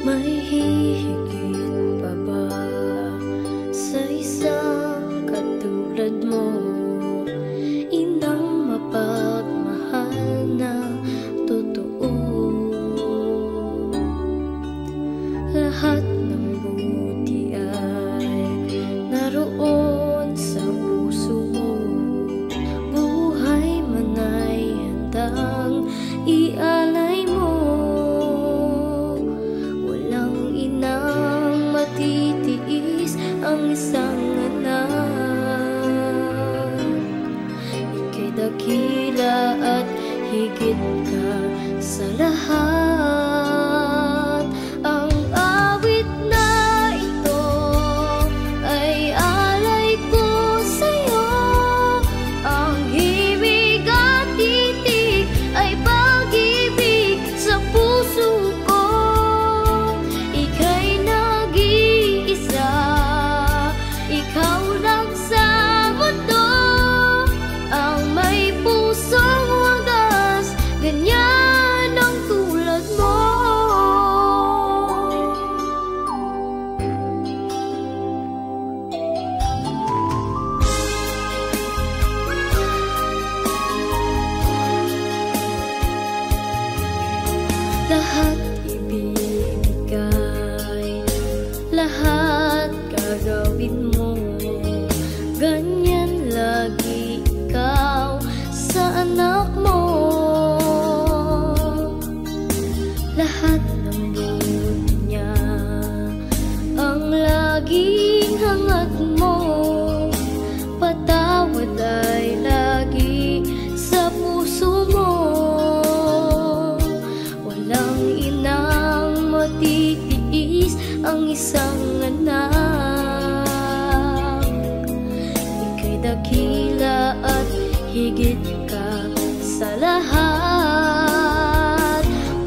May hihigit pa ba sa isang katulad mo? Inang mapagmahal na totoo. Lahat ng buti ay naroon sa puso mo. Buhay man ay handang ialay mo. Walang inang matitiis ang isang anak. Ika'y dakila at higit ka sa lahat. Ang awit na ito ay alay ko sa'yo. Ang himig at titig ay pag-ibig sa puso ko. Ika'y nag-iisa, ikaw lang sa mundo. Ang may pusong wagas, ganyan ang tulad mo. Lahat ibibigay, lahat gagawin mo. Ganyan lagi ikaw sa anak mo. Lahat ng buti niya ang laging hangat mo. Patawad ay lagi sa puso mo. Walang inang matitiis ang isang anak. Ika'y dakila at higit ka sa lahat.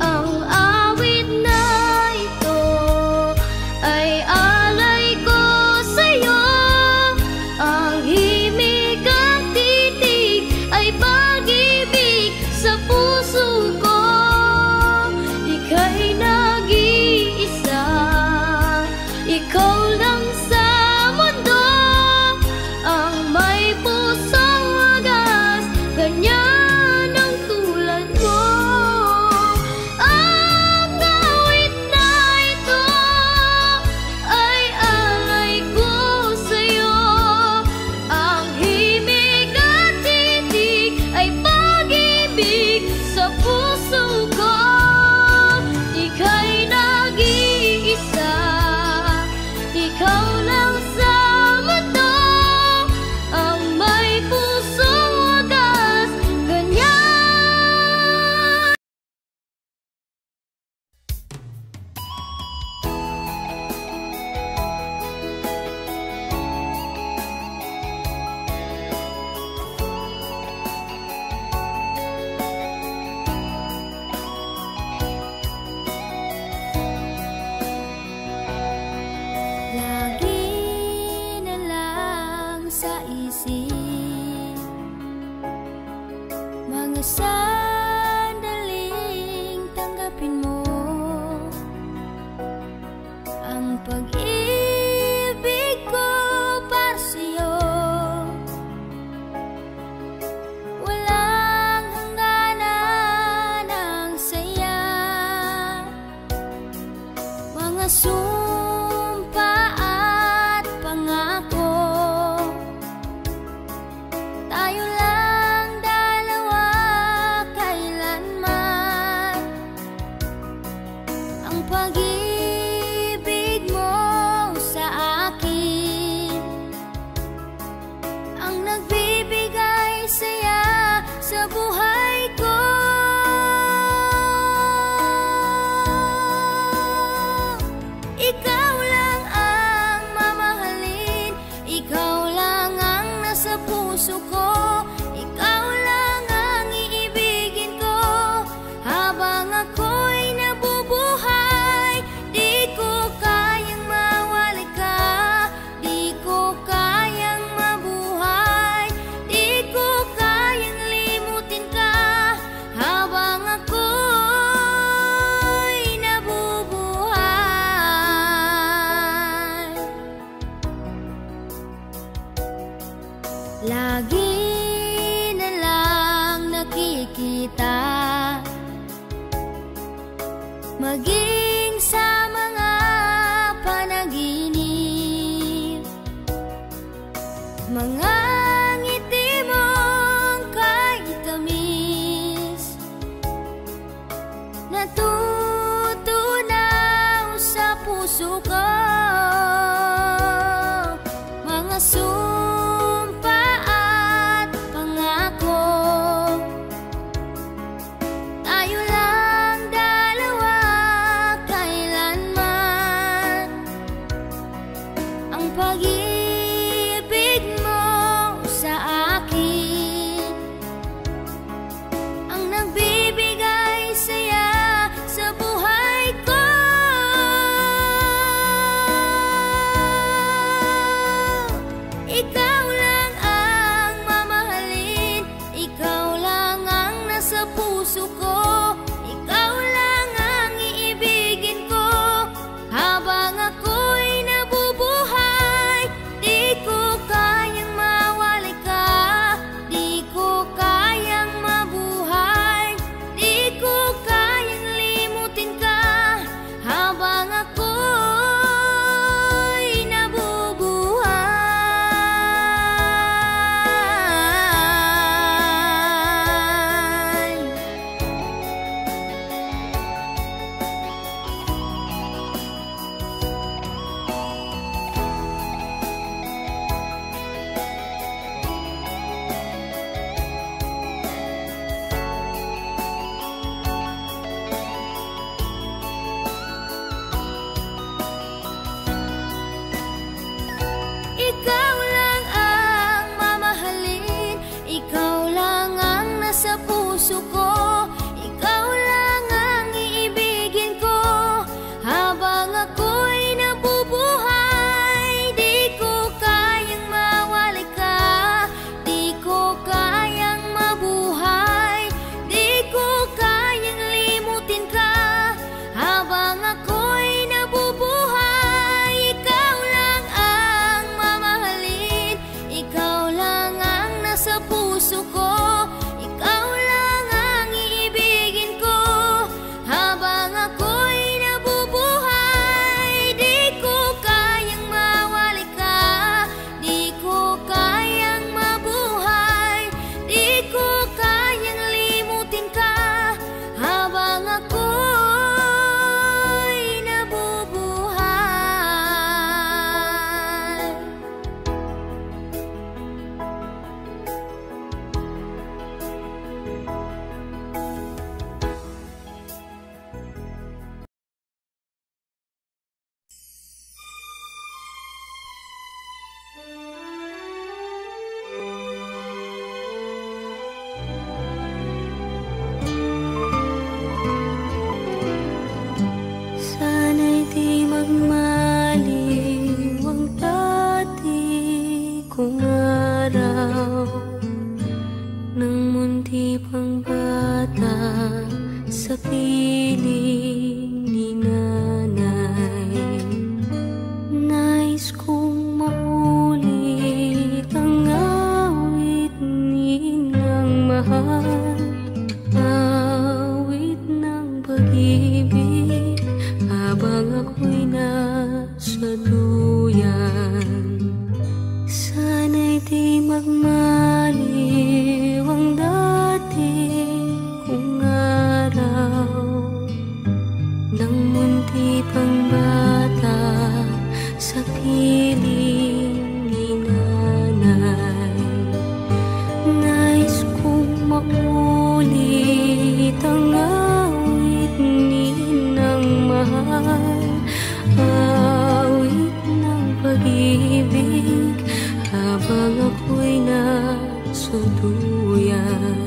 Ang awit na ito ay alay ko sa'yo. Ang himig at titig ay pag-ibig sa puso ko. Ika'y nag-iisa, ikaw lang sa mundo. Ang may pusong wagas, ganyan ang tulad mo. Ang awit na ito ay alay ko sa'yo. Ang himig at titig ay pag-ibig sa puso ko. Ika'y nag-iisa, ikaw lang sa mundo. Ang may pusong wagas, ganyan. Lagi na lang sa isip mga sandaling tanggapin mo ang pag-ibig ko para sa'yo. Walang hangganan ang saya, mga sumpa at pangako. Tayo lang dalawa kailanman. Ang pag-ibig mo sa akin ang nagbibigay saya sa buhay ko. Ikaw lang ang mamahalin, ikaw lang ang nasa puso ko. Ikaw lang ang iibigin ko habang ako'y nabubuhay. sa mga panaginip. Mga ngiti mong kahit tamis, natutunaw sa puso ko. Mga sumpa at pangako, tayo lang dalawa kailanman. Ang pag-ibig mo sa akin ang nagbibigay saya sa buhay ko. Ikaw lang ang mamahalin, ikaw lang ang nasa puso ko, ikaw lang ang iibigin ko. Habang ako'y nabubuhay, di ko kayang mawalay ka, di ko kayang mabuhay, di ko kayang limutin ka. Habang ako'y nabubuhay. Ikaw lang ang mamahalin, ikaw lang ang nasa puso ko, ikaw lang ang iibigin ko. Habang ako'y nabubuhay, di ko kayang mawalay ka, di ko kayang mabuhay, di ko kayang limutin ka. Habang ako'y nabubuhay, ikaw lang ang mamahalin, ikaw lang ang nasa puso ko, ikaw lang ang iibigin ko. Habang ako'y nabubuhay, di ko kayang mawalay ka, di ko kayang mabuhay, di ko kayang limutin ka. Habang ako'y nabubuhay. Sana'y di magmaliw ang dati kong araw, nang munti pang bata sa piling ni nanay. Nais kong maulit ang awit ninang mahal, awit ng pag-ibig. Habang ako'y nasa duyan, sana'y di magmaliw ang dati kong araw, nang munti pang bata sa piling ni nanay. Nais kong maulit ang awit ninang mahal, awit ng pag-ibig. Habang ako'y nasa duyan,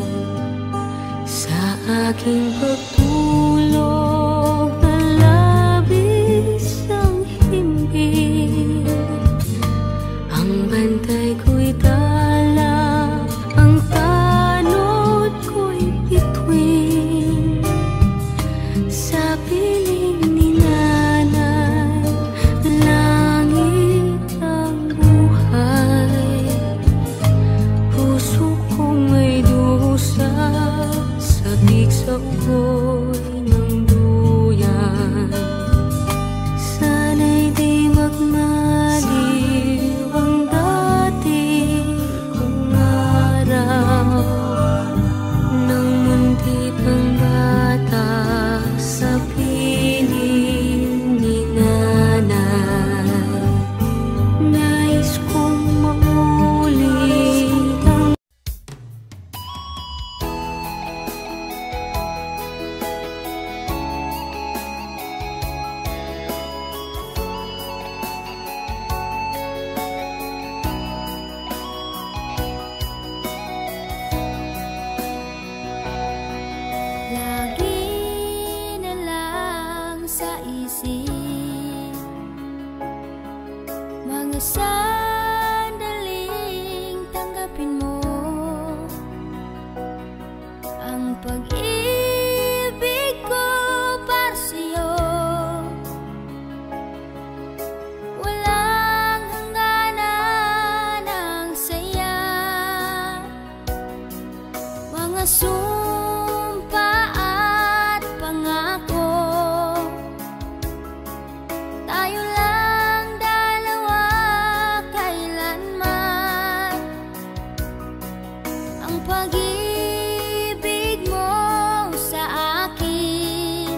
sa aking pagtulog na labis ang himbing, ang bantay ko'y dala, ang tanod ko'y bituin. Sa piling ni nanay, langit ang buhay, puso kong isip. Mga sandaling tanggapin mo ang pag-ibig ko para sa'yo. Walang hangganan ang saya, mga sumpa at pangako. Tayo lang dalawa kailanman. Ang pag-ibig mo sa akin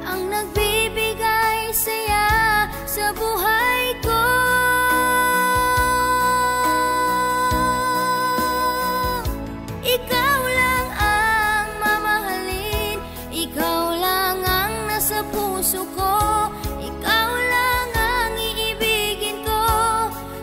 ang nagbibigay saya sa buhay ko. Ikaw lang ang mamahalin, ikaw lang ang nasa puso ko, ikaw lang ang iibigin ko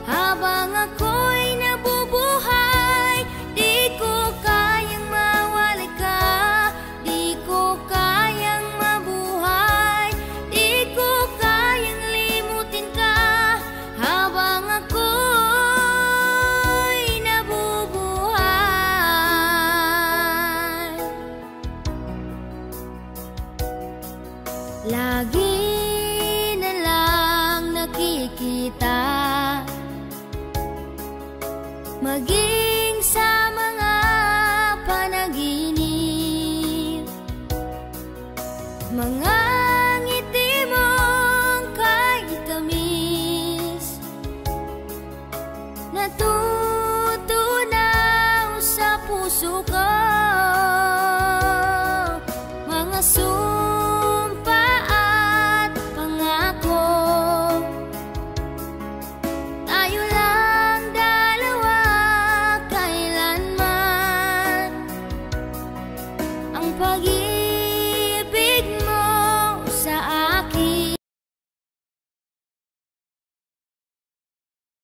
habang ako'y nabubuhay. Di ko kayang mawala ka, di ko kayang mabuhay, di ko kayang limutin ka habang ako'y nabubuhay. Lagi na lang nakikita, maging sa mga panaginip, mga ngiti mong kay tamis, natutunaw sa puso ko.